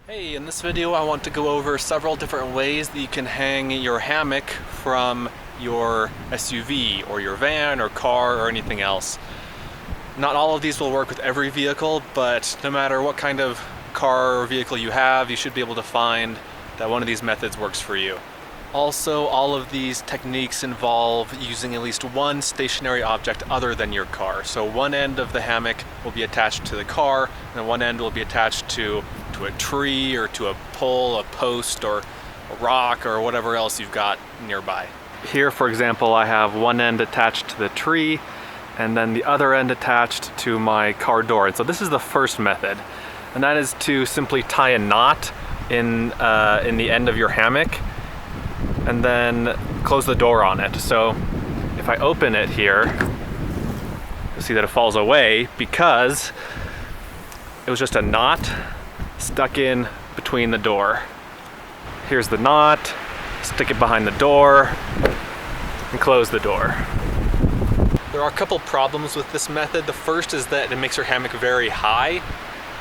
Hey, in this video I want to go over several different ways that you can hang your hammock from your SUV or your van or car or anything else. Not all of these will work with every vehicle, but no matter what kind of car or vehicle you have, you should be able to find that one of these methods works for you. Also, all of these techniques involve using at least one stationary object other than your car. So one end of the hammock will be attached to the car, and one end will be attached to a tree or to a pole, a post, or a rock, or whatever else you've got nearby. Here, for example, I have one end attached to the tree, and then the other end attached to my car door. And so this is the first method, and that is to simply tie a knot in the end of your hammock, and then close the door on it. So if I open it here, you'll see that it falls away because it was just a knot stuck in between the door. Here's the knot, stick it behind the door, and close the door. There are a couple problems with this method. The first is that it makes your hammock very high,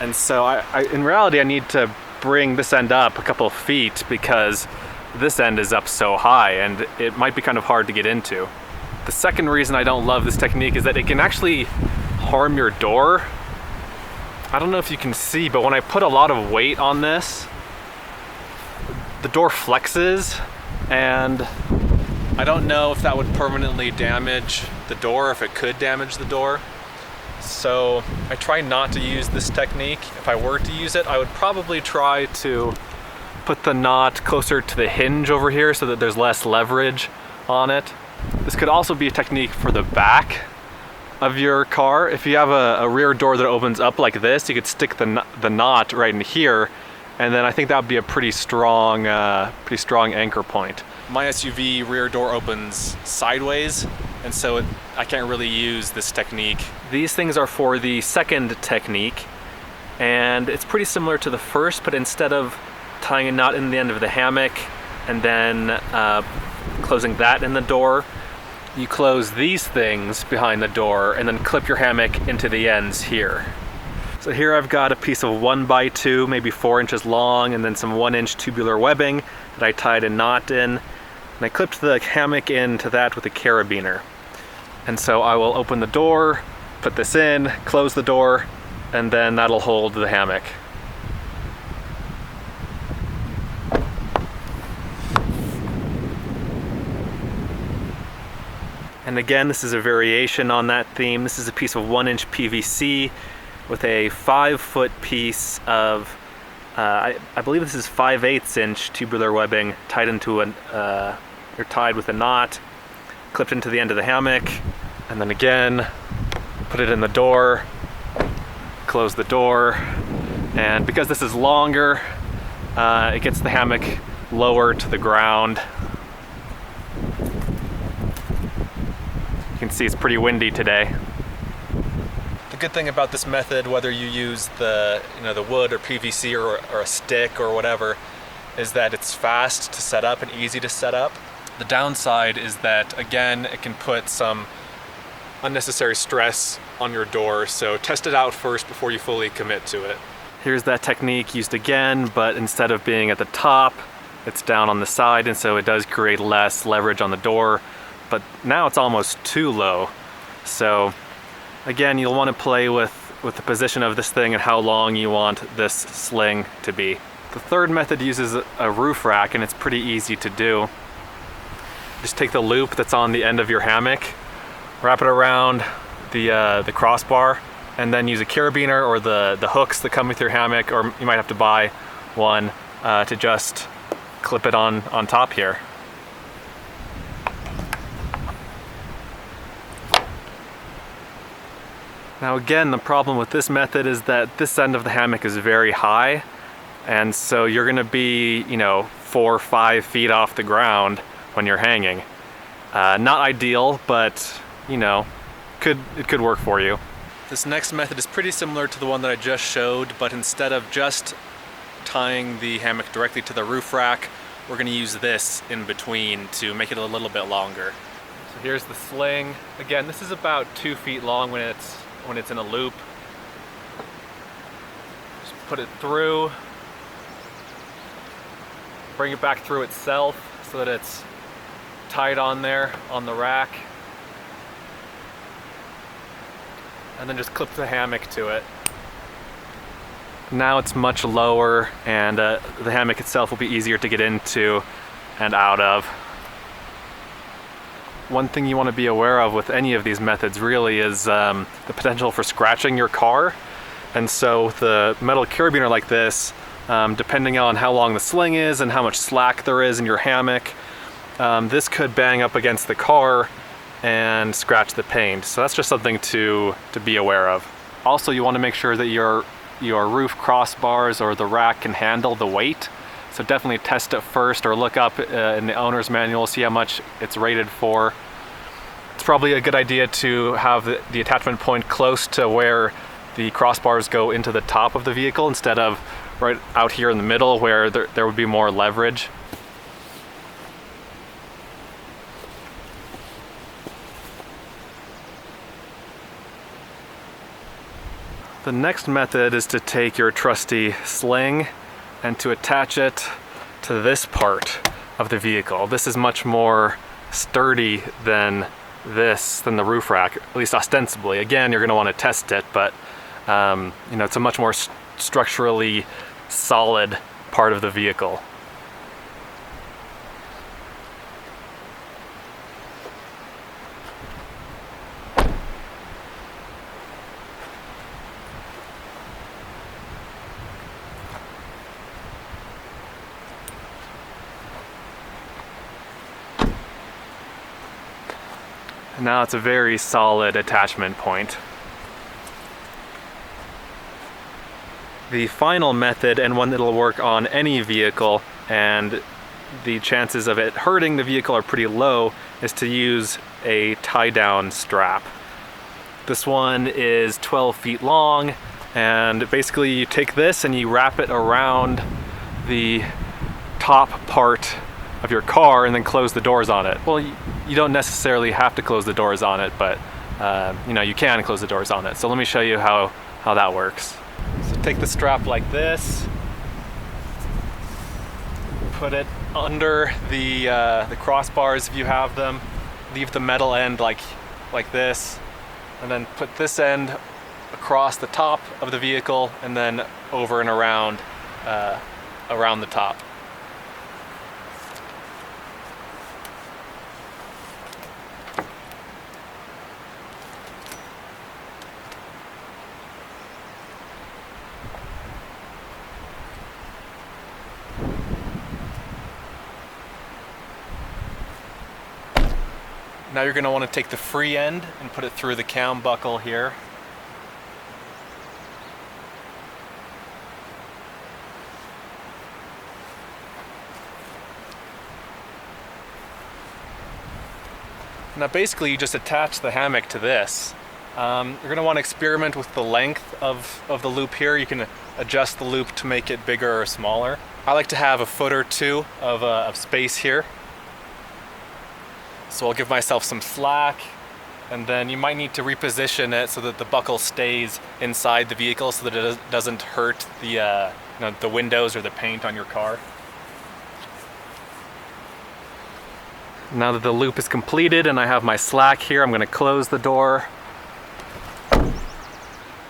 and so in reality I need to bring this end up a couple of feet because this end is up so high and it might be kind of hard to get into. The second reason I don't love this technique is that it can actually harm your door. I don't know if you can see, but when I put a lot of weight on this, the door flexes, and I don't know if that would permanently damage the door, if it could damage the door. So I try not to use this technique. If I were to use it, I would probably try to put the knot closer to the hinge over here so that there's less leverage on it. This could also be a technique for the back of your car. If you have a rear door that opens up like this, you could stick the knot right in here, and then I think that would be a pretty strong anchor point. My SUV rear door opens sideways, and so I can't really use this technique. These things are for the second technique, and it's pretty similar to the first, but instead of tying a knot in the end of the hammock and then closing that in the door, you close these things behind the door and then clip your hammock into the ends here. So here I've got a piece of 1x2, maybe 4 inches long, and then some 1-inch tubular webbing that I tied a knot in, and I clipped the hammock into that with a carabiner. And so I will open the door, put this in, close the door, and then that'll hold the hammock. And again, this is a variation on that theme. This is a piece of 1-inch PVC with a 5-foot piece of, I believe this is 5/8 inch tubular webbing tied into or tied with a knot, clipped into the end of the hammock, and then again, put it in the door, close the door, and because this is longer, it gets the hammock lower to the ground. You can see it's pretty windy today. The good thing about this method, whether you use the wood or PVC or a stick or whatever, is that it's fast to set up and easy to set up. The downside is that, again, it can put some unnecessary stress on your door, so test it out first before you fully commit to it. Here's that technique used again, but instead of being at the top, it's down on the side, and so it does create less leverage on the door. But now it's almost too low. So again, you'll want to play with the position of this thing and how long you want this sling to be. The third method uses a roof rack, and it's pretty easy to do. Just take the loop that's on the end of your hammock, wrap it around the crossbar, and then use a carabiner or the hooks that come with your hammock, or you might have to buy one to just clip it on top here. Now again, the problem with this method is that this end of the hammock is very high, and so you're gonna be, 4 or 5 feet off the ground when you're hanging. Not ideal, but it could work for you. This next method is pretty similar to the one that I just showed, but instead of just tying the hammock directly to the roof rack, we're gonna use this in between to make it a little bit longer. So here's the sling. Again, this is about 2 feet long when it's in a loop. Just put it through, bring it back through itself so that it's tied on there on the rack. And then just clip the hammock to it. Now it's much lower, and the hammock itself will be easier to get into and out of. One thing you want to be aware of with any of these methods really is the potential for scratching your car. And so with a metal carabiner like this, depending on how long the sling is and how much slack there is in your hammock, this could bang up against the car and scratch the paint. So that's just something to be aware of. Also, you want to make sure that your roof crossbars or the rack can handle the weight. So definitely test it first, or look up in the owner's manual, see how much it's rated for. It's probably a good idea to have the attachment point close to where the crossbars go into the top of the vehicle instead of right out here in the middle where there would be more leverage. The next method is to take your trusty sling and to attach it to this part of the vehicle. This is much more sturdy than the roof rack, at least ostensibly. Again, you're going to want to test it, but you know, it's a much more structurally solid part of the vehicle. Now it's a very solid attachment point. The final method, and one that'll work on any vehicle, and the chances of it hurting the vehicle are pretty low, is to use a tie-down strap. This one is 12 feet long, and basically you take this and you wrap it around the top part of your car and then close the doors on it. Well, you don't necessarily have to close the doors on it, but you know, you can close the doors on it. So let me show you how that works. So take the strap like this, put it under the crossbars if you have them, leave the metal end like this, and then put this end across the top of the vehicle and then over and around the top. Now you're going to want to take the free end and put it through the cam buckle here. Now basically you just attach the hammock to this. You're going to want to experiment with the length of the loop here. You can adjust the loop to make it bigger or smaller. I like to have a foot or two of space here. So I'll give myself some slack, and then you might need to reposition it so that the buckle stays inside the vehicle so that it doesn't hurt the windows or the paint on your car. Now that the loop is completed and I have my slack here, I'm going to close the door.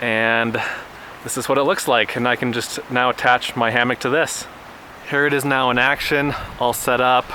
And this is what it looks like, and I can just now attach my hammock to this. Here it is now in action, all set up.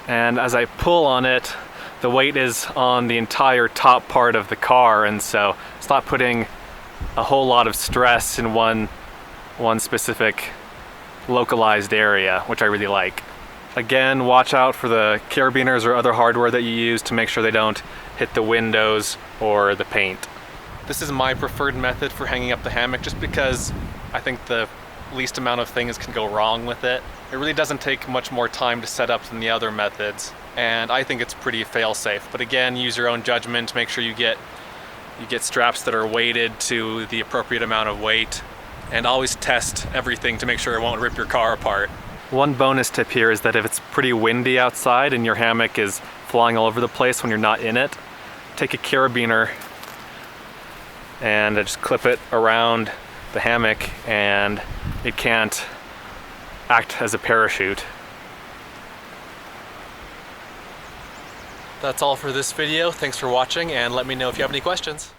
And as I pull on it, the weight is on the entire top part of the car, and so it's not putting a whole lot of stress in one specific localized area, which I really like. Again, watch out for the carabiners or other hardware that you use to make sure they don't hit the windows or the paint. This is my preferred method for hanging up the hammock, just because I think the least amount of things can go wrong with it. It really doesn't take much more time to set up than the other methods, and I think it's pretty fail-safe. But again, use your own judgment. Make sure you get straps that are weighted to the appropriate amount of weight, and always test everything to make sure it won't rip your car apart. One bonus tip here is that if it's pretty windy outside and your hammock is flying all over the place when you're not in it, take a carabiner and just clip it around the hammock and it can't act as a parachute. That's all for this video. Thanks for watching, and let me know if you have any questions.